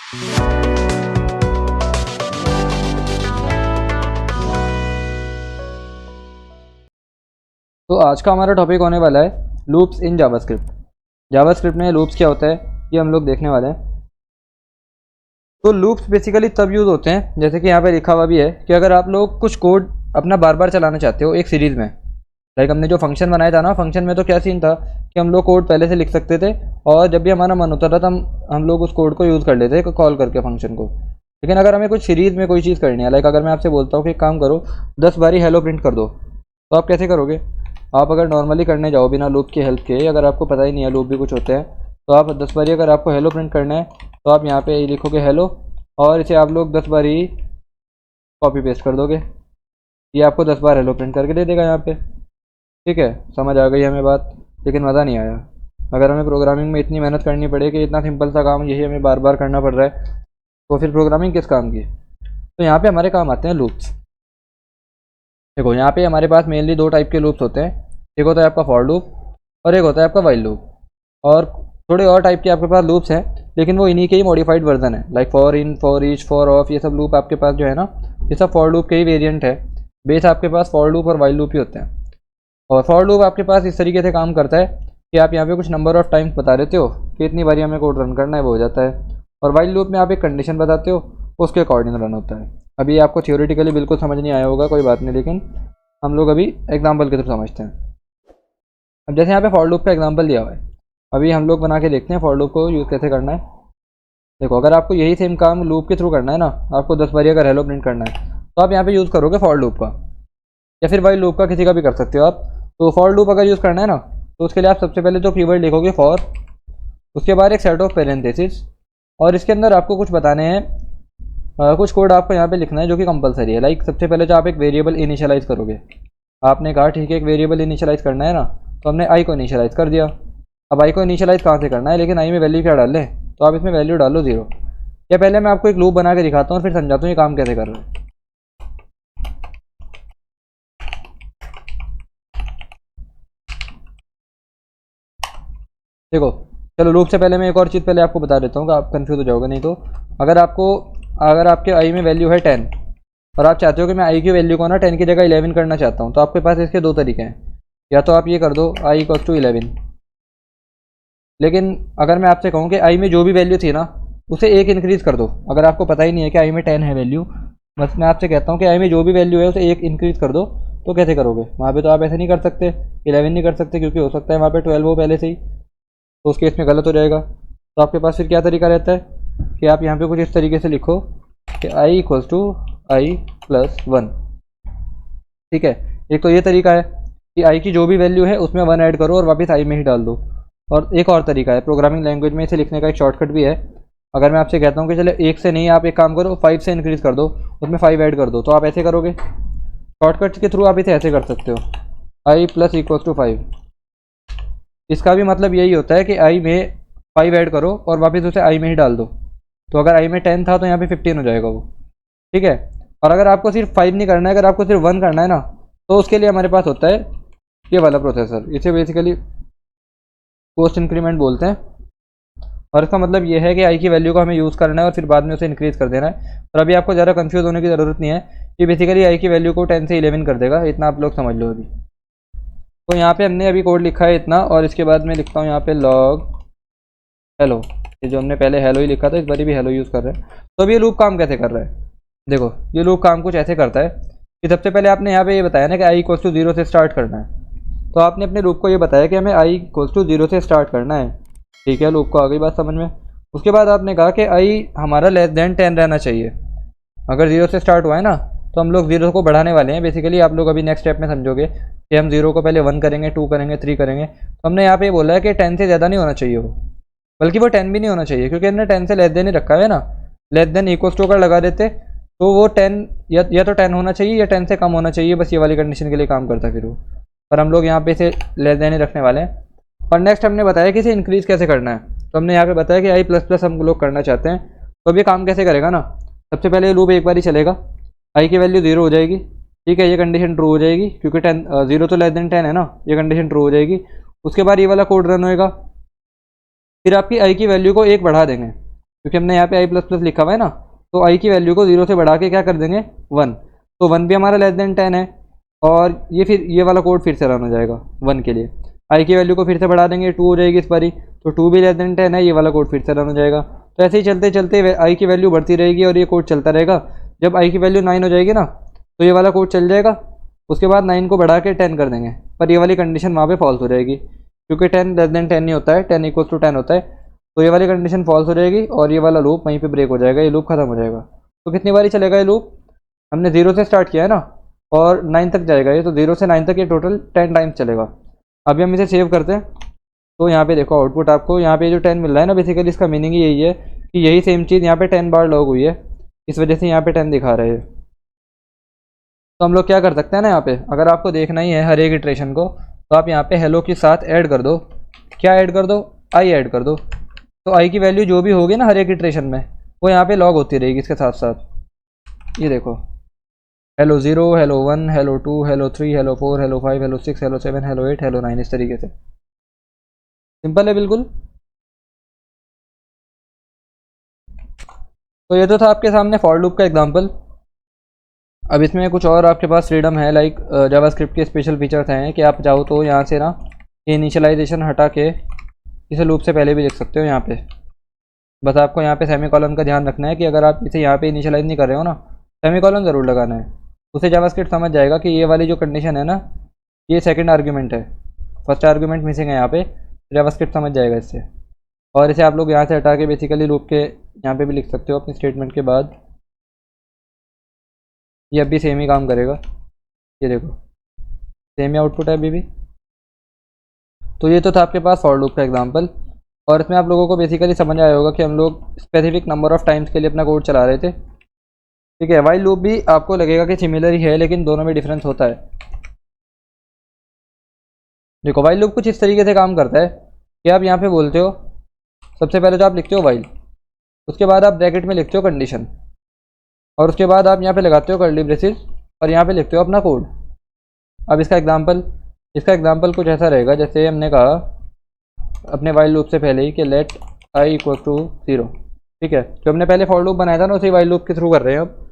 तो आज का हमारा टॉपिक होने वाला है लूप्स इन जावास्क्रिप्ट। जावास्क्रिप्ट में लूप्स क्या होता है ये हम लोग देखने वाले हैं। तो लूप्स बेसिकली तब यूज़ होते हैं, जैसे कि यहाँ पे लिखा हुआ भी है कि अगर आप लोग कुछ कोड अपना बार बार चलाना चाहते हो एक सीरीज़ में। लाइक हमने जो फंक्शन बनाया था ना, फंक्शन में तो क्या सीन था कि हम लोग कोड पहले से लिख सकते थे और जब भी हमारा मन होता था तो हम लोग उस कोड को यूज़ कर लेते थे कॉल करके फंक्शन को। लेकिन अगर हमें कुछ सीरीज़ में कोई चीज़ करनी है, लाइक अगर मैं आपसे बोलता हूँ कि एक काम करो 10 बारी हेलो प्रिंट कर दो, तो आप कैसे करोगे? आप अगर नॉर्मली करने जाओ बिना लूप की हेल्प के, अगर आपको पता ही नहीं है लूप भी कुछ होते हैं, तो आप 10 बारी अगर आपको हेलो प्रिंट करना है तो आप यहाँ पे लिखोगे हेलो और इसे आप लोग 10 बारी कॉपी पेस्ट कर दोगे, ये आपको 10 बार हेलो प्रिंट करके दे देगा यहाँ पे। ठीक है, समझ आ गई हमें बात? लेकिन मज़ा नहीं आया। अगर हमें प्रोग्रामिंग में इतनी मेहनत करनी पड़े कि इतना सिंपल सा काम यही हमें बार बार करना पड़ रहा है, तो फिर प्रोग्रामिंग किस काम की? तो यहाँ पे हमारे काम आते हैं लूप्स। देखो यहाँ पे हमारे पास मेनली दो टाइप के लूप्स होते हैं, एक होता है आपका फॉर लूप और एक होता है आपका वाइल लूप। और थोड़े और टाइप के आपके पास लूप्स हैं, लेकिन वो इन्हीं के ही मॉडिफाइड वर्जन है। Like for in, for each, for of, ये सब लूप आपके पास जो है ना, ये सब फॉर लूप के ही वेरिएंट है। बेस आपके पास फॉर लूप और वाइल लूप ही होते हैं। और फॉर लूप आपके पास इस तरीके से काम करता है कि आप यहाँ पे कुछ नंबर ऑफ टाइम्स बता देते हो कि इतनी बारी हमें कोड रन करना है, वो हो जाता है। और वाइल लूप में आप एक कंडीशन बताते हो, उसके अकॉर्डिंग रन होता है। अभी आपको थियोरेटिकली बिल्कुल समझ नहीं आया होगा, कोई बात नहीं, लेकिन हम लोग अभी एग्जाम्पल के थ्रू समझते हैं। अब जैसे यहाँ पे फॉर लूप का एग्जाम्पल दिया हुआ है, अभी हम लोग बना के देखते हैं फॉर लूप को यूज़ कैसे करना है। देखो अगर आपको यही सेम काम लूप के थ्रू करना है ना, आपको 10 बारी अगर हेलो प्रिंट करना है, तो आप यहाँ पे यूज़ करोगे फॉर लूप का, या फिर वाइल लूप का, किसी का भी कर सकते हो आप। तो फॉर लूप अगर यूज़ करना है ना, तो उसके लिए आप सबसे पहले तो कीवर्ड लिखोगे फॉर, उसके बाद एक सेट ऑफ पैरेंथेसिस, और इसके अंदर आपको कुछ बताने हैं, कुछ कोड आपको यहाँ पे लिखना है जो कि कंपलसरी है। लाइक सबसे पहले तो आप एक वेरिएबल इनिशियलाइज़ करोगे। आपने कहा ठीक है एक वेरिएबल इनिशियलाइज़ करना है ना, तो हमने आई को इनिशियलाइज़ कर दिया। अब आई को इनिशियलाइज़ कहाँ से करना है, लेकिन आई में वैल्यू क्या डाल लें, तो आप इसमें वैल्यू डालो 0। या पहले मैं आपको एक लूप बना के दिखाता हूँ, फिर समझाता हूँ ये काम कैसे कर रहा है। देखो चलो लूप से पहले मैं एक और चीज़ पहले आपको बता देता हूँ कि आप कंफ्यूज हो जाओगे नहीं तो। अगर आपके आई में वैल्यू है 10 और आप चाहते हो कि मैं आई की वैल्यू को ना 10 की जगह 11 करना चाहता हूँ, तो आपके पास इसके दो तरीके हैं। या तो आप ये कर दो आई इक्वल्स टू 11, लेकिन अगर मैं आपसे कहूँ कि आई में जो भी वैल्यू थी ना उसे एक इंक्रीज़ कर दो, अगर आपको पता ही नहीं है कि आई में 10 है वैल्यू, बस मैं आपसे कहता हूँ कि आई में जो भी वैल्यू है उसे एक इंक्रीज़ कर दो, तो कैसे करोगे? वहाँ पे तो आप ऐसे नहीं कर सकते, 11 नहीं कर सकते, क्योंकि हो सकता है वहाँ पे 12 हो पहले से ही, तो उस केस में गलत हो जाएगा। तो आपके पास फिर क्या तरीका रहता है कि आप यहाँ पे कुछ इस तरीके से लिखो कि I equals to I plus 1। ठीक है, एक तो ये तरीका है कि आई की जो भी वैल्यू है उसमें 1 ऐड करो और वापस आई में ही डाल दो। और एक और तरीका है, प्रोग्रामिंग लैंग्वेज में इसे लिखने का एक शॉर्टकट भी है। अगर मैं आपसे कहता हूँ कि चले 1 से नहीं, आप एक काम करो 5 से इंक्रीज़ कर दो, उसमें 5 ऐड कर दो, तो आप ऐसे करोगे। शॉर्टकट के थ्रू आप इसे ऐसे कर सकते हो, आई प्लस इक्वल्स टू 5। इसका भी मतलब यही होता है कि आई में 5 ऐड करो और वापस उसे आई में ही डाल दो। तो अगर आई में 10 था तो यहाँ पे 15 हो जाएगा वो। ठीक है, और अगर आपको सिर्फ 5 नहीं करना है, अगर आपको सिर्फ 1 करना है ना, तो उसके लिए हमारे पास होता है ये वाला प्रोसेसर, इसे बेसिकली पोस्ट इंक्रीमेंट बोलते हैं। और इसका मतलब ये है कि आई की वैल्यू को हमें यूज़ करना है और फिर बाद में उसे इंक्रीज़ कर देना है। और अभी आपको ज़्यादा कंफ्यूज होने की ज़रूरत नहीं है, कि बेसिकली आई की वैल्यू को 10 से 11 कर देगा, इतना आप लोग समझ लो अभी। तो यहाँ पे हमने अभी कोड लिखा है इतना, और इसके बाद मैं लिखता हूँ यहाँ पे लॉग हेलो। ये जो हमने पहले हेलो ही लिखा था, इस बार भी हेलो यूज़ कर रहे हैं। तो अभी ये लूप काम कैसे कर रहा है? देखो ये लूप काम कुछ ऐसे करता है कि सबसे पहले आपने यहाँ पे ये बताया ना कि आई इक्वल्स टू 0 से स्टार्ट करना है, तो आपने अपने लूप को ये बताया कि हमें आई इक्वल्स टू 0 से स्टार्ट करना है। ठीक है, लूप को आ गई बात समझ में। उसके बाद आपने कहा कि आई हमारा लेस देन 10 रहना चाहिए। अगर 0 से स्टार्ट हुआ है ना, तो हम लोग 0 को बढ़ाने वाले हैं। बेसिकली आप लोग अभी नेक्स्ट स्टेप में समझोगे कि हम 0 को पहले 1 करेंगे, 2 करेंगे, 3 करेंगे। तो हमने यहाँ पे बोला है कि 10 से ज़्यादा नहीं होना चाहिए वो, बल्कि वो 10 भी नहीं होना चाहिए, क्योंकि हमने 10 से लेस देन ही रखा है ना। लेस देन इक्वल्स टू अगर लगा देते तो वो 10 या तो 10 होना चाहिए या 10 से कम होना चाहिए, बस ये वाली कंडीशन के लिए काम करता फिर वो। पर हम लोग यहाँ पे इसे लेस देन ही रखने वाले हैं। और नेक्स्ट हमने बताया कि इसे इंक्रीज़ कैसे करना है, तो हमने यहाँ पे बताया कि आई प्लस प्लस हम लोग करना चाहते हैं। तो अब ये काम कैसे करेगा ना, सबसे पहले ये लूप एक बार ही चलेगा, आई की वैल्यू 0 हो जाएगी। ठीक है, ये कंडीशन ट्रू हो जाएगी, क्योंकि 0 तो लेस देन 10 है ना, ये कंडीशन ट्रू हो जाएगी। उसके बाद ये वाला कोड रन होएगा, फिर आपकी आई की वैल्यू को 1 बढ़ा देंगे। क्योंकि हमने यहाँ पे आई प्लस प्लस लिखा हुआ है ना, तो आई की वैल्यू को 0 से बढ़ा के क्या कर देंगे 1, तो 1 भी हमारा लेस देन 10 है, और ये फिर ये वाला कोड फिर से रन हो जाएगा 1 के लिए। आई की वैल्यू को फिर से बढ़ा देंगे, 2 हो जाएगी इस बारी, तो 2 भी लेस देन 10 है, ये वाला कोड फिर से रन हो जाएगा। तो ऐसे ही चलते चलते आई की वैल्यू बढ़ती रहेगी और ये कोड चलता रहेगा। जब आई की वैल्यू 9 हो जाएगी ना, तो ये वाला कोड चल जाएगा। उसके बाद 9 को बढ़ा के 10 कर देंगे, पर ये वाली कंडीशन वहाँ पे फॉल्स हो जाएगी, क्योंकि 10 लेस देन 10 नहीं होता है, 10 इक्वल टू 10 होता है। तो ये वाली कंडीशन फॉल्स हो जाएगी और ये वाला लूप वहीं पे ब्रेक हो जाएगा, ये लूप खत्म हो जाएगा। तो कितनी बारी चलेगा ये लूप? हमने 0 से स्टार्ट किया है ना, और 9 तक जाएगा ये, तो 0 से 9 तक ये टोटल 10 टाइम्स चलेगा। अभी हम इसे सेव करते हैं, तो यहाँ पे देखो आउटपुट आपको यहाँ पे जो 10 मिल रहा है ना, बेसिकली इसका मीनिंग यही है कि यही सेम चीज़ यहाँ पे 10 बार लॉग हुई है, इस वजह से यहाँ पे 10 दिखा रहे हैं। तो हम लोग क्या कर सकते हैं ना, यहाँ पे अगर आपको देखना ही है हर एक इटरेशन को, तो आप यहाँ पे हेलो के साथ ऐड कर दो। क्या ऐड कर दो? आई ऐड कर दो। तो आई की वैल्यू जो भी होगी ना हर एक इटरेशन में, वो यहाँ पे लॉग होती रहेगी इसके साथ साथ। ये देखो, hello 0, hello 1, hello 2, hello 3, hello 4, hello 5, hello 6, hello 7, hello 8, hello 9, इस तरीके से। सिंपल है बिल्कुल। तो ये तो था आपके सामने फॉर लूप का एग्जांपल। अब इसमें कुछ और आपके पास फ्रीडम है, लाइक जावास्क्रिप्ट के स्पेशल फीचर्स हैं कि आप चाहो तो यहाँ से ना ये इनिशियलाइजेशन हटा के इसे लूप से पहले भी लिख सकते हो यहाँ पे। बस आपको यहाँ पे सेमीकोलन का ध्यान रखना है कि अगर आप इसे यहाँ पे इनिशियलाइज नहीं कर रहे हो ना, सेमीकोलन ज़रूर लगाना है। उसे जावास्क्रिप्ट समझ जाएगा कि ये वाली जो कंडीशन है ना, ये सेकंड आर्गुमेंट है, फर्स्ट आर्गुमेंट मिसिंग है यहाँ पे, जावास्क्रिप्ट समझ जाएगा इससे। और इसे आप लोग यहाँ से हटा के बेसिकली लूप के यहाँ पे भी लिख सकते हो अपनी स्टेटमेंट के बाद। ये अभी सेम ही काम करेगा, ये देखो सेम ही आउटपुट है अभी भी। तो ये तो था आपके पास फॉर लूप का एग्जांपल, और इसमें आप लोगों को बेसिकली समझ आया होगा कि हम लोग स्पेसिफिक नंबर ऑफ टाइम्स के लिए अपना कोड चला रहे थे। ठीक है, वाइल लूप भी आपको लगेगा कि सिमिलर ही है, लेकिन दोनों में डिफरेंस होता है। देखो वाइल लूप कुछ इस तरीके से काम करता है कि आप यहाँ पे बोलते हो, सबसे पहले तो आप लिखते हो वाइल, उसके बाद आप ब्रैकेट में लिखते हो कंडीशन, और उसके बाद आप यहाँ पे लगाते हो कर्ली ब्रेसेस और यहाँ पे लिखते हो अपना कोड। अब इसका एग्जांपल कुछ ऐसा रहेगा, जैसे हमने कहा अपने वाइल लूप से पहले ही कि लेट आई इक्वल टू 0। ठीक है, जो हमने पहले फॉर लूप बनाया था ना, उसी वाइल लूप के थ्रू कर रहे हैं अब।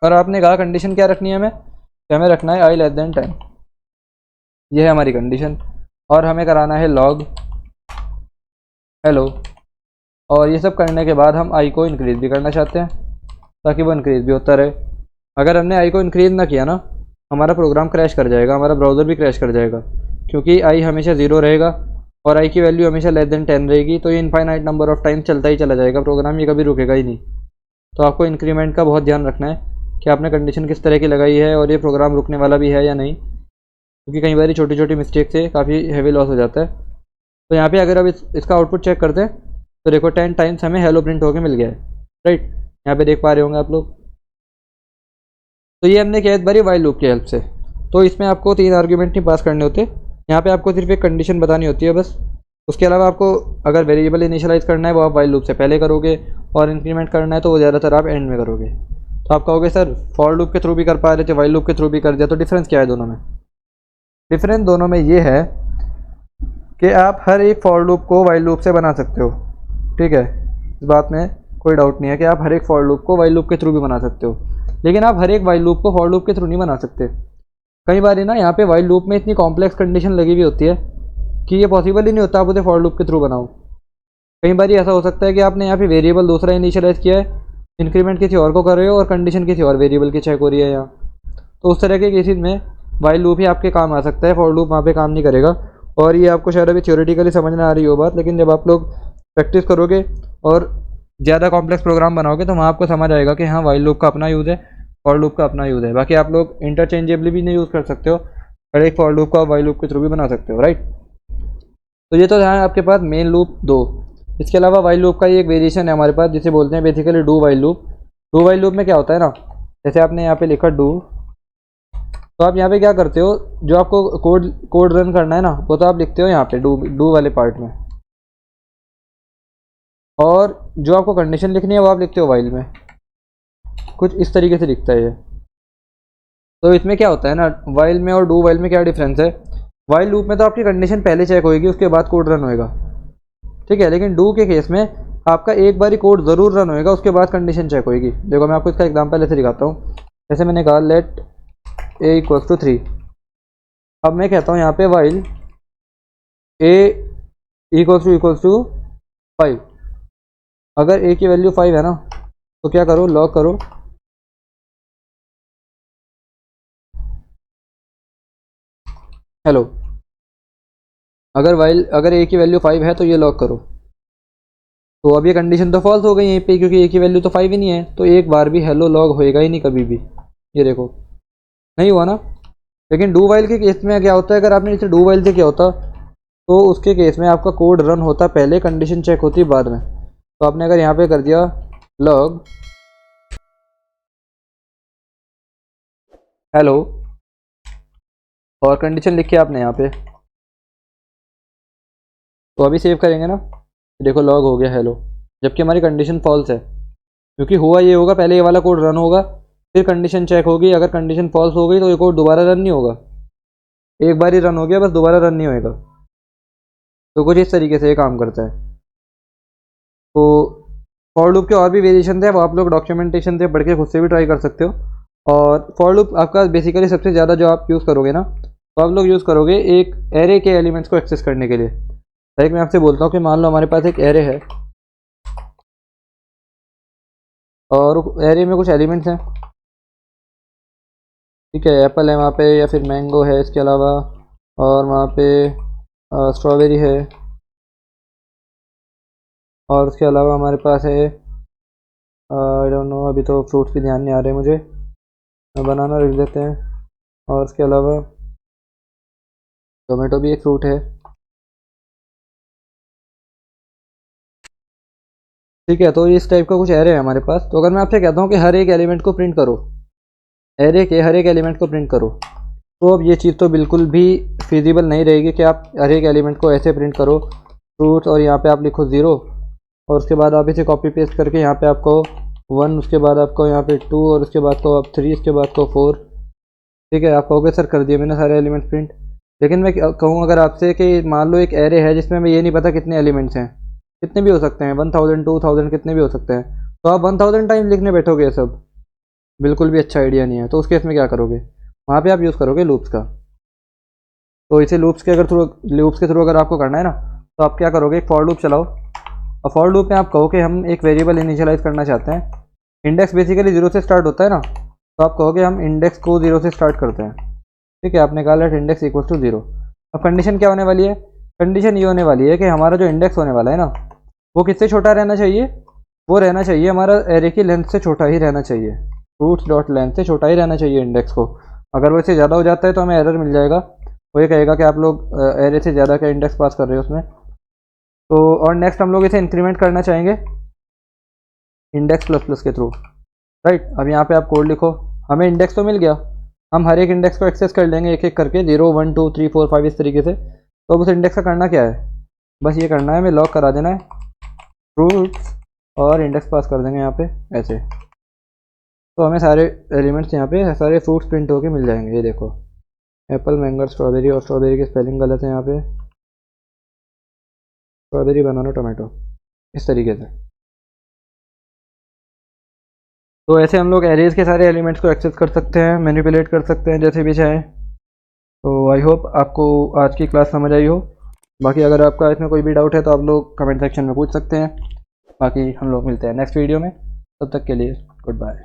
और आपने कहा कंडीशन क्या रखनी है हमें, तो हमें रखना है आई लेस देन 10। ये है हमारी कंडीशन, और हमें कराना है लॉग हेलो। और ये सब करने के बाद हम आई को इंक्रीज़ भी करना चाहते हैं, ताकि वो इंक्रीज़ भी होता रहे। अगर हमने आई को इंक्रीज़ ना किया ना, हमारा प्रोग्राम क्रैश कर जाएगा, हमारा ब्राउज़र भी क्रैश कर जाएगा, क्योंकि आई हमेशा 0 रहेगा और आई की वैल्यू हमेशा लेस देन 10 रहेगी। तो ये इनफाइनाइट नंबर ऑफ टाइम चलता ही चला जाएगा प्रोग्राम, ये कभी रुकेगा ही नहीं। तो आपको इंक्रीमेंट का बहुत ध्यान रखना है कि आपने कंडीशन किस तरह की लगाई है, और ये प्रोग्राम रुकने वाला भी है या नहीं, क्योंकि कई बार छोटी छोटी मिस्टेक से काफ़ी हैवी लॉस हो जाता है। तो यहाँ पे अगर अब इसका आउटपुट चेक करते हैं, तो देखो 10 टाइम्स हमें हेलो प्रिंट होके मिल गया है, राइट। यहाँ पे देख पा रहे होंगे आप लोग। तो ये हमने किया इस बारी वाइल लूप की हेल्प से। तो इसमें आपको 3 आर्ग्यूमेंट नहीं पास करने होते, यहाँ पे आपको सिर्फ एक कंडीशन बतानी होती है बस। उसके अलावा आपको अगर वेरिएबल इनिशियलाइज करना है वो आप वाइल लूप से पहले करोगे, और इंक्रीमेंट करना है तो वो ज़्यादातर आप एंड में करोगे। तो आप कहोगे सर फॉर लूप के थ्रू भी कर पा रहे थे, वाइल लूप के थ्रू भी कर दिया, तो डिफरेंस क्या है दोनों में? डिफरेंस दोनों में ये है कि आप हर एक फॉर लूप को वाइल लूप से बना सकते हो। ठीक है, इस बात में कोई डाउट नहीं है कि आप हर एक फॉर लूप को वाइल लूप के थ्रू भी बना सकते हो, लेकिन आप हर एक वाइल लूप को फॉर लूप के थ्रू नहीं बना सकते। कई बार ना यहाँ पे वाइल लूप में इतनी कॉम्प्लेक्स कंडीशन लगी हुई होती है कि ये पॉसिबल ही नहीं होता आप उसे फॉर लूप के थ्रू बनाओ। कई बार ऐसा हो सकता है कि आपने यहाँ पे वेरिएबल दूसरा इनिशियलाइज किया है, इंक्रीमेंट किसी और को कर रहे हो, और कंडीशन किसी और वेरिएबल की चेक हो रही है यहाँ। तो उस तरह के केसेस में वाइल लूप ही आपके काम आ सकता है, फॉर लूप वहाँ पे काम नहीं करेगा। और ये आपको शायद अभी थ्योरेटिकली समझ में आ रही हो बात, लेकिन जब आप लोग प्रैक्टिस करोगे और ज़्यादा कॉम्प्लेक्स प्रोग्राम बनाओगे तो वहाँ आपको समझ आएगा कि हाँ वाइल लूप का अपना यूज़ है, फॉर लूप का अपना यूज़ है। बाकी आप लोग इंटरचेंजेबली भी नहीं यूज़ कर सकते हो, हर एक फॉर लूप का वाइल लूप के थ्रू भी बना सकते हो, राइट। तो ये तो है आपके पास मेन लूप 2। इसके अलावा वाइल लूप का ये एक वेरिएशन है हमारे पास, जिसे बोलते हैं basically do while loop. Do while loop में क्या होता है ना, जैसे आपने यहाँ पे लिखा डू, तो आप यहाँ पे क्या करते हो, जो आपको कोड रन करना है ना, वो तो आप लिखते हो यहाँ पे डू वाले पार्ट में, और जो आपको कंडीशन लिखनी है वो आप लिखते हो वाइल में। कुछ इस तरीके से लिखता है ये। तो इसमें क्या होता है ना, वाइल में और डू वाइल में क्या डिफरेंस है? वाइल लूप में तो आपकी कंडीशन पहले चेक होएगी, उसके बाद कोड रन होएगा। ठीक है। लेकिन डू के केस में आपका एक बार ही कोड ज़रूर रन होएगा, उसके बाद कंडीशन चेक होएगी। देखो मैं आपको इसका एग्जांपल ऐसे दिखाता हूँ। जैसे मैंने कहा लेट ए इक्वल्स टू 3। अब मैं कहता हूँ यहाँ पे वाइल ए इक्वल्स टू 5। अगर ए की वैल्यू 5 है ना तो क्या करो, लॉग करो हेलो। अगर ए की वैल्यू 5 है तो ये लॉग करो। तो अब ये कंडीशन तो फॉल्स हो गई यहीं पे, क्योंकि ए की वैल्यू तो 5 ही नहीं है। तो एक बार भी हेलो लॉग होएगा ही नहीं कभी भी। ये देखो नहीं हुआ ना। लेकिन डू वाइल के केस में क्या होता है, अगर आपने इसे डू वाइल से किया होता तो उसके केस में आपका कोड रन होता पहले, कंडीशन चेक होती बाद में। तो आपने अगर यहाँ पे कर दिया लॉग हेलो और कंडीशन लिखी आपने यहाँ पे, तो अभी सेव करेंगे ना, देखो लॉग हो गया हेलो, जबकि हमारी कंडीशन फॉल्स है। क्योंकि हुआ ये होगा, पहले ये वाला कोड रन होगा, फिर कंडीशन चेक होगी। अगर कंडीशन फॉल्स हो गई तो ये कोड दोबारा रन नहीं होगा। एक बार ही रन हो गया बस, दोबारा रन नहीं होएगा। तो कुछ इस तरीके से ये काम करता है। तो फॉर लूप के और भी वेरिएशन थे, वो आप लोग डॉक्यूमेंटेशन से पढ़ के खुद से भी ट्राई कर सकते हो। और फॉर लूप आपका बेसिकली सबसे ज़्यादा जो आप यूज़ करोगे ना, तो आप लोग यूज़ करोगे एक एरे के एलिमेंट्स को एक्सेस करने के लिए। लाइक मैं आपसे बोलता हूँ कि मान लो हमारे पास एक एरे है और एरे में कुछ एलिमेंट्स हैं, ठीक है। एप्पल है वहाँ पे, या फिर मैंगो है इसके अलावा, और वहाँ पे स्ट्रॉबेरी है, और उसके अलावा हमारे पास है आई डोंट नो, अभी तो फ्रूट्स भी ध्यान नहीं आ रहे मुझे, बनाना रख देते हैं। और उसके अलावा टोमेटो भी एक फ्रूट है, ठीक है। तो इस टाइप का कुछ एरे है हमारे पास। तो अगर मैं आपसे कहता हूँ कि हर एक एलिमेंट को प्रिंट करो, एरे के हर एक एलिमेंट को प्रिंट करो, तो अब ये चीज़ तो बिल्कुल भी फिजिबल नहीं रहेगी कि आप हर एक एलिमेंट को ऐसे प्रिंट करो फ्रूट्स, और यहाँ पे आप लिखो 0, और उसके बाद आप इसे कॉपी पेस्ट करके यहाँ पे आपको 1, उसके बाद आपको यहाँ पे 2, और उसके बाद को आप 3, उसके बाद को 4, ठीक है। आप कहोगे सर कर दिए मैंने सारे एलिमेंट प्रिंट। लेकिन मैं कहूँ अगर आपसे कि मान लो एक एरे है जिसमें हमें ये नहीं पता कितने एलिमेंट्स हैं, कितने भी हो सकते हैं, 1000 2000 कितने भी हो सकते हैं, तो आप 1000 टाइम लिखने बैठोगे ये सब, बिल्कुल भी अच्छा आइडिया नहीं है। तो उस केस में क्या करोगे, वहाँ पे आप यूज़ करोगे लूप्स का। तो इसे लूप्स के थ्रू अगर आपको करना है ना, तो आप क्या करोगे, एक फॉर लूप चलाओ। और फॉर लूप में आप कहो कि हम एक वेरिएबल इनिशियलाइज करना चाहते हैं। इंडेक्स बेसिकली 0 से स्टार्ट होता है ना, तो आप कहोगे हम इंडेक्स को 0 से स्टार्ट करते हैं, ठीक है। आपने कहा लेट इंडेक्स इक्वल टू 0। अब कंडीशन क्या होने वाली है, कंडीशन ये होने वाली है कि हमारा जो इंडेक्स होने वाला है ना, वो किससे छोटा रहना चाहिए, वो रहना चाहिए हमारा एरे की लेंथ से छोटा ही रहना चाहिए। फ्रूट्स डॉट लेंथ से छोटा ही रहना चाहिए इंडेक्स को। अगर वो इससे ज़्यादा हो जाता है तो हमें एरर मिल जाएगा, वो ये कहेगा कि आप लोग एरे से ज़्यादा का इंडेक्स पास कर रहे हो उसमें। तो और नेक्स्ट हम लोग इसे इंक्रीमेंट करना चाहेंगे इंडेक्स प्लस प्लस के थ्रू, राइट। अब यहाँ पे आप कोड लिखो, हमें इंडेक्स तो मिल गया, हम हर एक इंडेक्स को एक्सेस कर लेंगे एक एक करके, 0 1 2 3 4 5 इस तरीके से। तो अब उस इंडेक्स का करना क्या है, बस ये करना है, हमें लॉक करा देना है फ्रूट्स और इंडेक्स पास कर देंगे यहाँ पे ऐसे। तो हमें सारे एलिमेंट्स यहाँ पे सारे फ्रूट्स प्रिंट होके मिल जाएंगे। ये देखो एप्पल मैंगो स्ट्रॉबेरी, और स्ट्रॉबेरी की स्पेलिंग गलत है यहाँ पे, स्ट्रॉबेरी बनाना टोमेटो, इस तरीके से। तो ऐसे हम लोग एरेज के सारे एलिमेंट्स को एक्सेस कर सकते हैं, मैनिपुलेट कर सकते हैं जैसे भी चाहें। तो आई होप आपको आज की क्लास समझ आई हो। बाकी अगर आपका इसमें कोई भी डाउट है तो आप लोग कमेंट सेक्शन में पूछ सकते हैं। बाकी हम लोग मिलते हैं नेक्स्ट वीडियो में, तब तक के लिए गुड बाय।